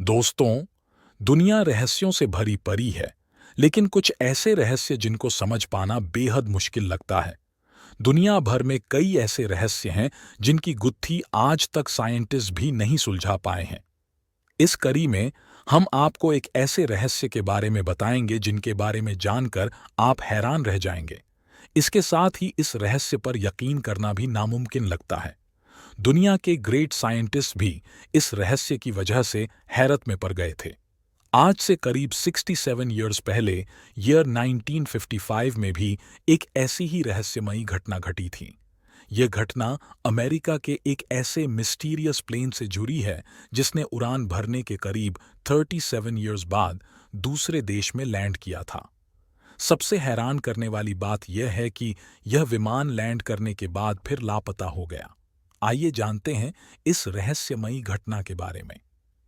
दोस्तों, दुनिया रहस्यों से भरी पड़ी है, लेकिन कुछ ऐसे रहस्य जिनको समझ पाना बेहद मुश्किल लगता है। दुनिया भर में कई ऐसे रहस्य हैं जिनकी गुत्थी आज तक साइंटिस्ट भी नहीं सुलझा पाए हैं। इस कड़ी में हम आपको एक ऐसे रहस्य के बारे में बताएंगे जिनके बारे में जानकर आप हैरान रह जाएंगे। इसके साथ ही इस रहस्य पर यकीन करना भी नामुमकिन लगता है। दुनिया के ग्रेट साइंटिस्ट भी इस रहस्य की वजह से हैरत में पड़ गए थे। आज से करीब 67 ईयर्स पहले ईयर 1955 में भी एक ऐसी ही रहस्यमयी घटना घटी थी। यह घटना अमेरिका के एक ऐसे मिस्टीरियस प्लेन से जुड़ी है जिसने उड़ान भरने के करीब 37 ईयर्स बाद दूसरे देश में लैंड किया था। सबसे हैरान करने वाली बात यह है कि यह विमान लैंड करने के बाद फिर लापता हो गया। आइए जानते हैं इस रहस्यमयी घटना के बारे में।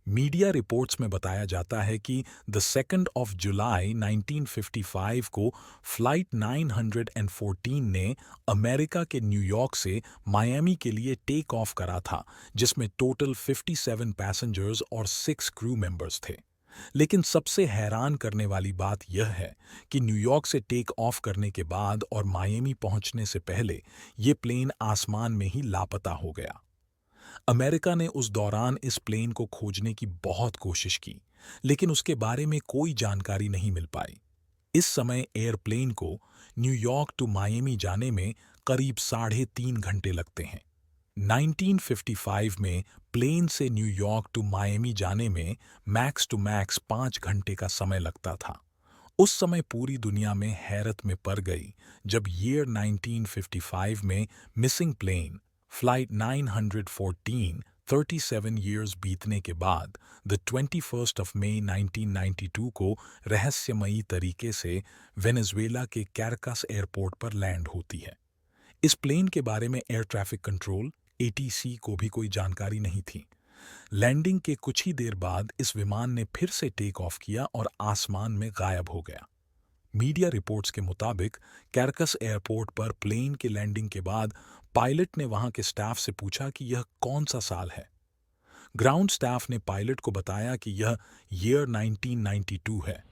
मीडिया रिपोर्ट्स में बताया जाता है कि द 2 जुलाई 1955 को फ्लाइट 914 ने अमेरिका के न्यूयॉर्क से मायामी के लिए टेक ऑफ करा था, जिसमें टोटल 57 पैसेंजर्स और 6 क्रू मेंबर्स थे। लेकिन सबसे हैरान करने वाली बात यह है कि न्यूयॉर्क से टेक ऑफ करने के बाद और मायामी पहुंचने से पहले ये प्लेन आसमान में ही लापता हो गया। अमेरिका ने उस दौरान इस प्लेन को खोजने की बहुत कोशिश की, लेकिन उसके बारे में कोई जानकारी नहीं मिल पाई। इस समय एयरप्लेन को न्यूयॉर्क टू मायामी जाने में करीब 3.5 घंटे लगते हैं। 1955 में प्लेन से न्यूयॉर्क टू मायामी जाने में मैक्स टू मैक्स 5 घंटे का समय लगता था। उस समय पूरी दुनिया में हैरत में पड़ गई जब ईयर 1955 में मिसिंग प्लेन फ्लाइट 914 37 ईयर्स बीतने के बाद द 21 मई 1992 को रहस्यमयी तरीके से वेनेजुएला के कैरकस एयरपोर्ट पर लैंड होती है। इस प्लेन के बारे में एयर ट्रैफिक कंट्रोल एटीसी को भी कोई जानकारी नहीं थी। लैंडिंग के कुछ ही देर बाद इस विमान ने फिर से टेक ऑफ किया और आसमान में गायब हो गया। मीडिया रिपोर्ट्स के मुताबिक कैरकस एयरपोर्ट पर प्लेन के लैंडिंग के बाद पायलट ने वहां के स्टाफ से पूछा कि यह कौन सा साल है। ग्राउंड स्टाफ ने पायलट को बताया कि यह ईयर 1992 है।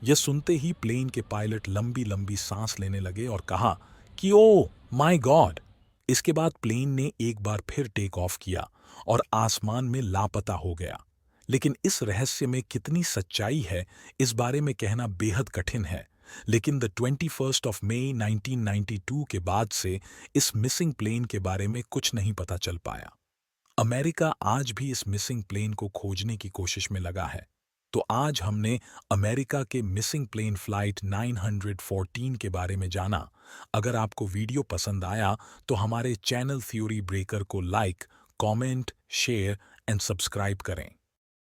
यह सुनते ही प्लेन के पायलट लंबी लंबी सांस लेने लगे और कहा कि ओ माय गॉड। इसके बाद प्लेन ने एक बार फिर टेक ऑफ किया और आसमान में लापता हो गया। लेकिन इस रहस्य में कितनी सच्चाई है, इस बारे में कहना बेहद कठिन है। लेकिन द 21 मई 1992 के बाद से इस मिसिंग प्लेन के बारे में कुछ नहीं पता चल पाया। अमेरिका आज भी इस मिसिंग प्लेन को खोजने की कोशिश में लगा है। तो आज हमने अमेरिका के मिसिंग प्लेन फ्लाइट 914 के बारे में जाना। अगर आपको वीडियो पसंद आया तो हमारे चैनल थ्योरी ब्रेकर को like, comment, share and subscribe करें।